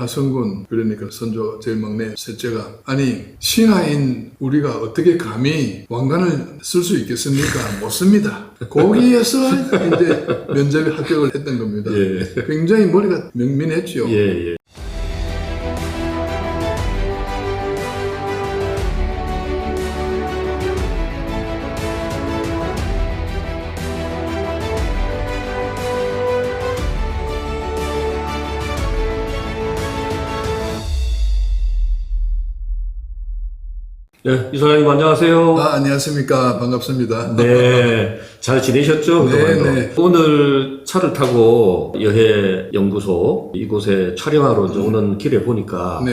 하성군, 그러니까 선조 제일 막내 셋째가, 아니 신하인 우리가 어떻게 감히 왕관을 쓸 수 있겠습니까? 못 씁니다. 거기에서 이제 면접에 합격을 했던 겁니다. 예. 굉장히 머리가 명민했죠. 예. 네, 이사장님 안녕하세요. 안녕하십니까. 반갑습니다. 네, 잘 지내셨죠? 네. 오늘 차를 타고 여해연구소 이곳에 촬영하러 이제 오는 길에 보니까 네.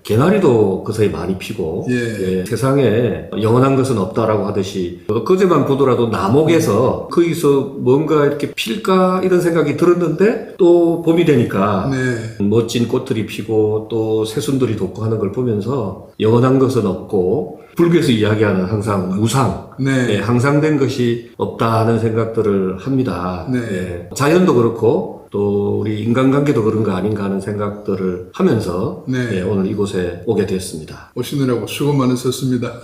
개나리도 그사이 많이 피고 예. 세상에 영원한 것은 없다라고 하듯이 그제만 보더라도 남옥에서 거기서 뭔가 이렇게 필까 이런 생각이 들었는데 또 봄이 되니까 네. 멋진 꽃들이 피고 또 새순들이 돋고 하는 걸 보면서 영원한 것은 없고 불교에서 이야기하는 항상 무상, 네. 항상된 것이 없다는 생각들을 합니다. 네. 자연도 그렇고 또 우리 인간관계도 그런 거 아닌가 하는 생각들을 하면서 네. 오늘 이곳에 오게 됐습니다. 오시느라고 수고 많으셨습니다.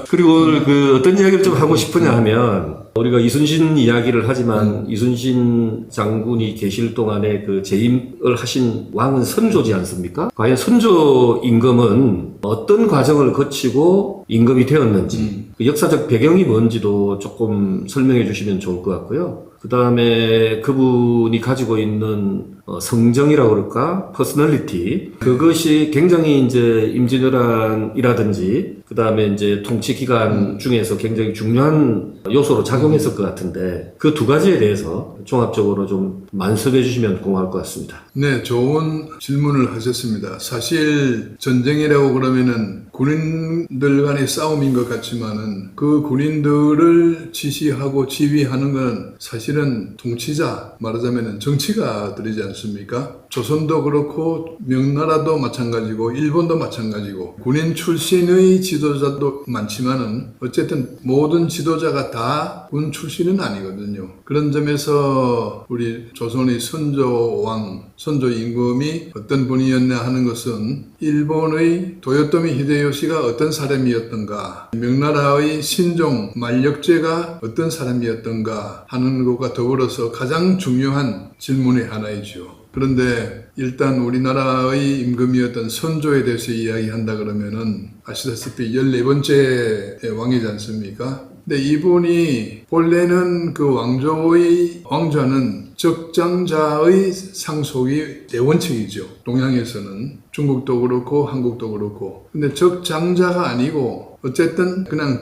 그리고 오늘 어떤 이야기를 좀 하고 싶으냐 하면 우리가 이순신 이야기를 하지만 이순신 장군이 계실 동안에 그 재임을 하신 왕은 선조지 않습니까? 과연 선조 임금은 어떤 과정을 거치고 임금이 되었는지 그 역사적 배경이 뭔지도 조금 설명해 주시면 좋을 것 같고요. 그 다음에 그분이 가지고 있는 성정이라고 그럴까? 퍼스널리티. 그것이 굉장히 이제 임진왜란이라든지, 그 다음에 이제 통치기간 중에서 굉장히 중요한 요소로 작용했을 것 같은데, 그 두 가지에 대해서 종합적으로 좀 만습해 주시면 고마울 것 같습니다. 네, 좋은 질문을 하셨습니다. 사실 전쟁이라고 그러면은 군인들 간의 싸움인 것 같지만은 그 군인들을 지시하고 지휘하는 건 사실은 통치자, 말하자면은 정치가들이지 않습니까? 조선도 그렇고 명나라도 마찬가지고 일본도 마찬가지고 군인 출신의 지도자도 많지만은 어쨌든 모든 지도자가 다 군 출신은 아니거든요. 그런 점에서 우리 조선의 선조왕, 선조 임금이 어떤 분이었나 하는 것은 일본의 도요토미 히데요시가 어떤 사람이었던가, 명나라의 신종 만력제가 어떤 사람이었던가 하는 것과 더불어서 가장 중요한 질문의 하나이죠. 그런데 일단 우리나라의 임금이었던 선조에 대해서 이야기한다 그러면은 아시다시피 14번째 왕이지 않습니까? 근데 이분이 본래는 그 왕좌는 적장자의 상속이 대원칙이죠. 동양에서는 중국도 그렇고 한국도 그렇고. 근데 적장자가 아니고 어쨌든 그냥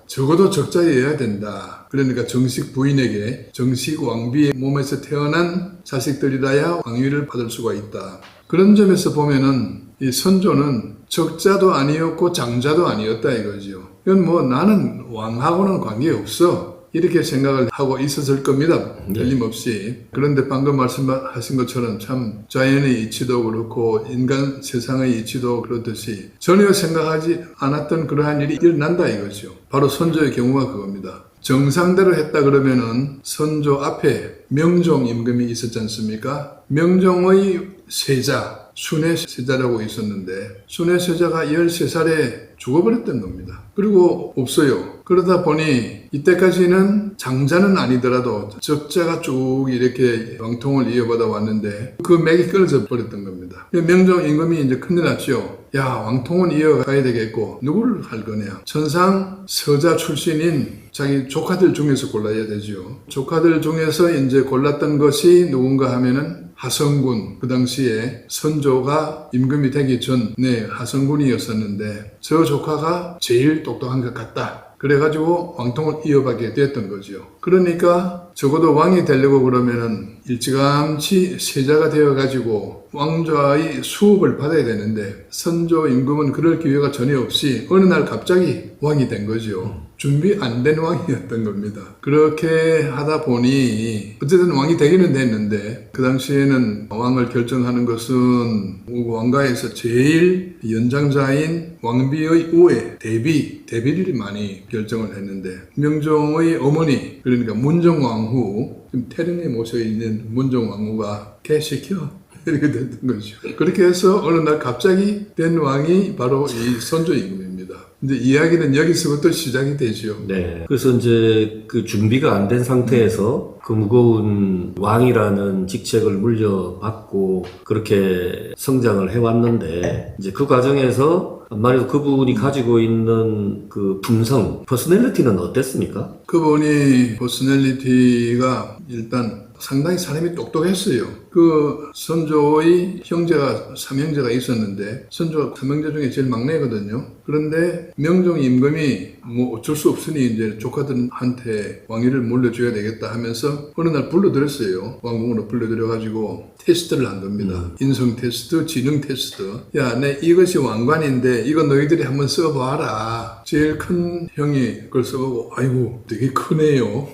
적어도 적자여야 된다. 그러니까 정식 부인에게 정식 왕비의 몸에서 태어난 자식들이라야 왕위를 받을 수가 있다. 그런 점에서 보면은 이 선조는 적자도 아니었고 장자도 아니었다 이거죠. 이건 뭐 나는 왕하고는 관계없어. 이렇게 생각을 하고 있었을 겁니다. 틀림없이. 그런데 방금 말씀하신 것처럼 참 자연의 이치도 그렇고 인간 세상의 이치도 그렇듯이 전혀 생각하지 않았던 그러한 일이 일어난다 이거죠. 바로 선조의 경우가 그겁니다. 정상대로 했다 그러면은 선조 앞에 명종 임금이 있었지 않습니까? 명종의 세자, 순의 세자라고 있었는데 순의 세자가 13살에 죽어버렸던 겁니다. 그리고 없어요. 그러다 보니 이때까지는 장자는 아니더라도 적자가 쭉 이렇게 왕통을 이어받아 왔는데 그 맥이 끊어져 버렸던 겁니다. 명종 임금이 이제 큰일 났죠. 야, 왕통은 이어가야 되겠고 누구를 할 거냐. 천상 서자 출신인 자기 조카들 중에서 골라야 되죠. 조카들 중에서 이제 골랐던 것이 누군가 하면은 하성군, 그 당시에 선조가 임금이 되기 전에 하성군이었었는데 저 조카가 제일 똑똑한 것 같다. 그래가지고 왕통을 이어받게 됐던 거죠. 그러니까 적어도 왕이 되려고 그러면은 일찌감치 세자가 되어가지고 왕좌의 수업을 받아야 되는데 선조 임금은 그럴 기회가 전혀 없이 어느 날 갑자기 왕이 된 거죠. 준비 안 된 왕이었던 겁니다. 그렇게 하다 보니 어쨌든 왕이 되기는 됐는데 그 당시에는 왕을 결정하는 것은 왕가에서 제일 연장자인 왕비의 우애, 대비를 많이 결정을 했는데 명종의 어머니, 그러니까 문정왕후, 지금 태릉에 모셔있는 문정왕후가 걔 시켜 이렇게 됐던 거죠. 그렇게 해서 어느 날 갑자기 된 왕이 바로 이 선조 임금입니다. 이제 이야기는 여기서부터 시작이 되죠. 네. 그래서 이제 그 준비가 안 된 상태에서 그 무거운 왕이라는 직책을 물려받고 그렇게 성장을 해왔는데 이제 그 과정에서 말해서 그분이 가지고 있는 그 품성, 퍼스널리티는 어땠습니까? 그분이 퍼스널리티가 일단 상당히 사람이 똑똑했어요. 그 선조의 형제가 삼형제가 있었는데 선조가 삼형제 중에 제일 막내거든요. 그런데 명종 임금이 뭐 어쩔 수 없으니 이제 조카들한테 왕위를 물려줘야 되겠다 하면서 어느 날 불러들였어요. 왕궁으로 불러들여가지고 테스트를 한 겁니다. 인성 테스트, 지능 테스트. 야, 내 이것이 왕관인데 이거 너희들이 한번 써봐라. 제일 큰 형이 그걸 써보고 아이고 되게 크네요.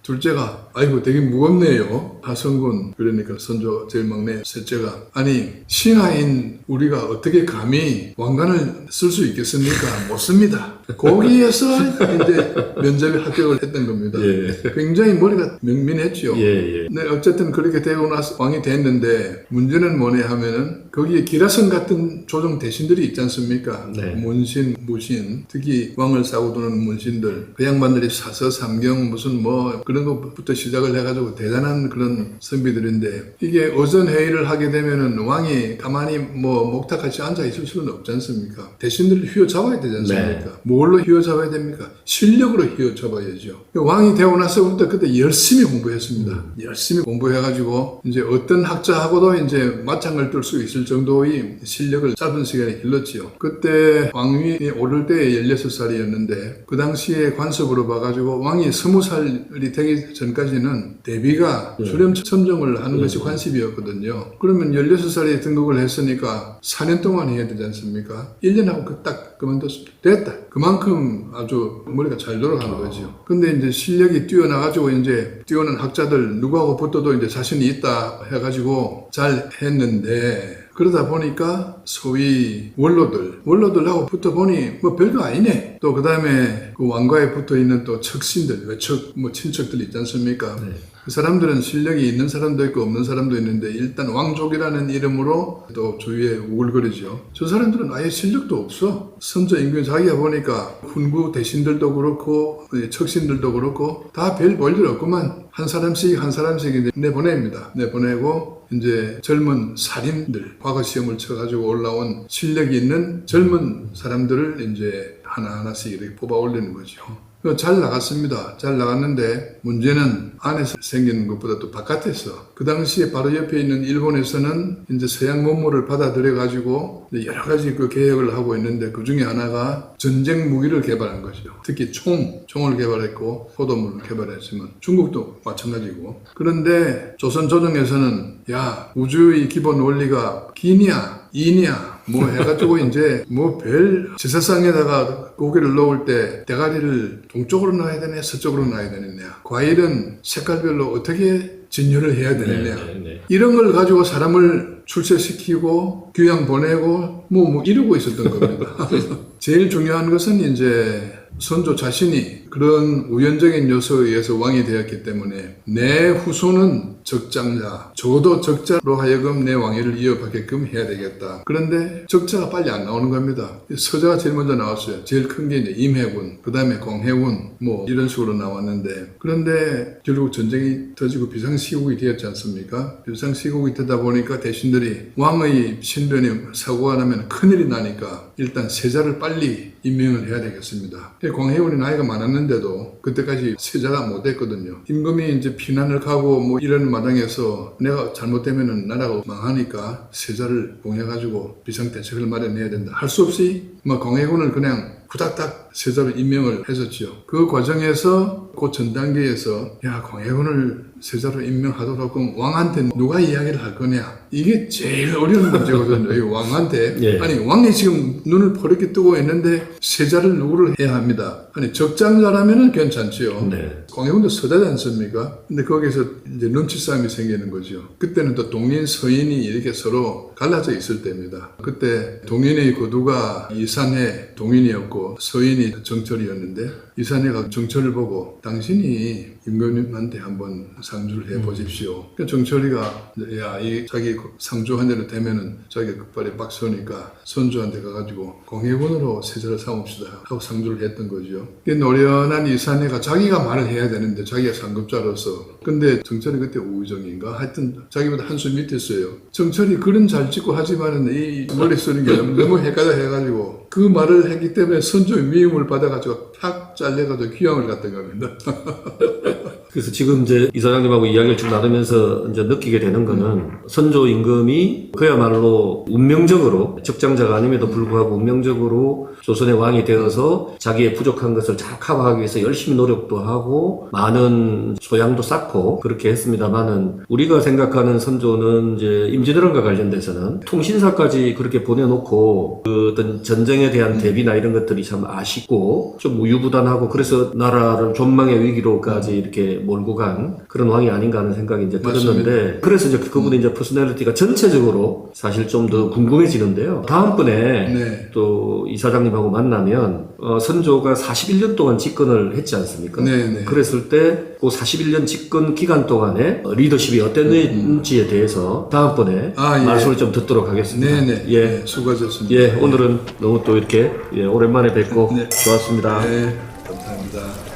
둘째가 아이고 되게 무겁네요. 하성군 그러니까 선조 제일 막내 셋째가 아니 신하인 우리가 어떻게 감히 왕관을 쓸 수 있겠습니까? 못 씁니다. 거기에서 이제 면접에 합격을 했던 겁니다. 예. 굉장히 머리가 명민했죠. 예. 네, 어쨌든 그렇게 되고 나서 왕이 됐는데 문제는 뭐냐 하면은 거기에 기라성 같은 조정 대신들이 있지 않습니까? 네. 문신, 무신, 특히 왕을 싸고 도는 문신들 그 양반들이 사서 삼경 무슨 뭐 그런 것부터 시작을 해가지고 대단한 그런 선비들인데 이게 어전 회의를 하게 되면은 왕이 가만히 뭐 목탁같이 앉아 있을 수는 없지 않습니까? 대신들을 휘어잡아야 되지 않습니까? 네. 뭘로 휘어잡아야 됩니까? 실력으로 휘어잡아야죠. 왕이 되고 나서부터 그때 열심히 공부했습니다. 열심히 공부해가지고 이제 어떤 학자하고도 이제 맞짱을 뜰 수 있을 정도의 실력을 짧은 시간에 길렀지요. 그때 왕위에 오를 때에 16살이었는데 그 당시에 관습으로 봐가지고 왕이 20살이 되기 전까지는 대비가 수렴 첨정을 하는 것이 관습이었거든요. 그러면 16살에 등극을 했으니까 4년 동안 해야 되지 않습니까? 1년하고 딱 그만뒀습니다. 됐다. 그만큼 아주 머리가 잘 돌아가는 거죠. 근데 이제 실력이 뛰어나가지고 이제 뛰어난 학자들 누구하고 붙어도 이제 자신이 있다 해가지고 잘 했는데 그러다 보니까 소위 원로들하고 붙어보니 뭐 별거 아니네. 또 그 다음에 그 왕가에 붙어있는 또 척신들, 외척, 뭐 친척들 있지 않습니까? 네. 그 사람들은 실력이 있는 사람도 있고 없는 사람도 있는데 일단 왕족이라는 이름으로 또 주위에 우글거리죠. 저 사람들은 아예 실력도 없어. 선조 임금이 자기가 보니까 훈구 대신들도 그렇고 척신들도 그렇고 다 별 볼일 없구만. 한 사람씩 이제 내보냅니다. 내보내고 이제 젊은 살인들 과거 시험을 쳐가지고 올라온 실력이 있는 젊은 사람들을 이제 하나하나씩 이렇게 뽑아 올리는 거죠. 잘 나갔습니다. 잘 나갔는데 문제는 안에서 생기는 것보다 또 바깥에서 그 당시에 바로 옆에 있는 일본에서는 이제 서양 문물을 받아들여 가지고 여러 가지 그 개혁을 하고 있는데 그 중에 하나가 전쟁 무기를 개발한 거죠. 특히 총을 개발했고 포도물을 개발했지만 중국도 마찬가지고. 그런데 조선 조정에서는 야 우주의 기본 원리가 기냐 이냐 뭐 해가지고 이제 뭐 별 제사상에다가 고기를 넣을 때 대가리를 동쪽으로 놔야 되냐 서쪽으로 놔야 되느냐 과일은 색깔별로 어떻게 진열을 해야 되느냐 이런 걸 가지고 사람을 출세시키고 교양 보내고 뭐 이러고 있었던 겁니다. 제일 중요한 것은 이제 선조 자신이 그런 우연적인 요소에 의해서 왕이 되었기 때문에 내 후손은 적장자, 적어도 적자로 하여금 내 왕위를 이어받게끔 해야 되겠다. 그런데 적자가 빨리 안 나오는 겁니다. 서자가 제일 먼저 나왔어요. 제일 큰 게 이제 임해군, 그 다음에 공해군, 뭐 이런 식으로 나왔는데 그런데 결국 전쟁이 터지고 비상시국이 되었지 않습니까? 비상시국이 되다 보니까 대신들이 왕의 신변에 사고가 나면 큰일이 나니까 일단 세자를 빨리 임명을 해야 되겠습니다. 공해군이 나이가 많았는데도 그때까지 세자가 못했거든요. 임금이 이제 피난을 가고 뭐 이런 마당에서 내가 잘못되면은 나라가 망하니까 세자를 봉해가지고 비상대책을 마련해야 된다. 할 수 없이 뭐 공해군을 그냥 후닥닥 세자로 임명을 했었죠. 그 과정에서 그 전 단계에서 야 공해군을 세자로 임명하도록 그럼 왕한테 누가 이야기를 할 거냐 이게 제일 어려운 문제거든요. 왕한테 예. 아니 왕이 지금 눈을 버렇게 뜨고 있는데 세자를 누구를 해야 합니다. 아니 적장자라면은 괜찮지요. 네. 공해군도 서자지 않습니까? 근데 거기서 이제 눈치 싸움이 생기는 거죠. 그때는 또 동인 서인이 이렇게 서로 갈라져 있을 때입니다. 그때 동인의 고두가 이산해 동인이었고 서인이 정철이었는데 이산해가 정철을 보고 당신이 임금님한테 한번 상주를 해 보십시오. 그러니까 정철이가 야, 이 자기 상주한 대로 되면은 자기가 급발에 막 서니까 선조한테 가가지고 공예군으로 세자를 삼읍시다 하고 상주를 했던 거죠. 노련한 이사내가 자기가 말을 해야 되는데 자기가 상급자로서 근데 정철이 그때 우의정인가 하여튼 자기보다 한 수 밑이었어요. 정철이 글은 잘 찍고 하지만은 이 머리 쓰는 게 너무 헷갈려 해가지고 그 말을 했기 때문에 선조의 미움을 받아가지고 팍 잘려가지고 귀양을 갔던 겁니다. 그래서 지금 이제 이사장님하고 이야기를 쭉 나누면서 이제 느끼게 되는 거는 선조 임금이 그야말로 운명적으로 적장자가 아님에도 불구하고 운명적으로 조선의 왕이 되어서 자기의 부족한 것을 잘 커버하기 위해서 열심히 노력도 하고 많은 소양도 쌓고 그렇게 했습니다만은 우리가 생각하는 선조는 이제 임진왜란과 관련돼서는 통신사까지 그렇게 보내놓고 그 어떤 전쟁에 대한 대비나 이런 것들이 참 아쉽고 좀 우유부단하고 그래서 나라를 존망의 위기로까지 이렇게 몰고 간 그런 왕이 아닌가 하는 생각이 이제 들었는데 그래서 이제 그분의 이제 퍼스널리티가 전체적으로 사실 좀 더 궁금해지는데요. 다음번에 네. 또 이사장님하고 만나면 선조가 41년 동안 집권을 했지 않습니까? 네. 그랬을 때 그 41년 집권 기간 동안에 리더십이 어땠는지에 대해서 다음번에 예. 말씀을 좀 듣도록 하겠습니다. 네네. 예. 네, 수고하셨습니다. 예, 오늘은 너무 또 이렇게 오랜만에 뵙고 네. 좋았습니다. 네, 감사합니다.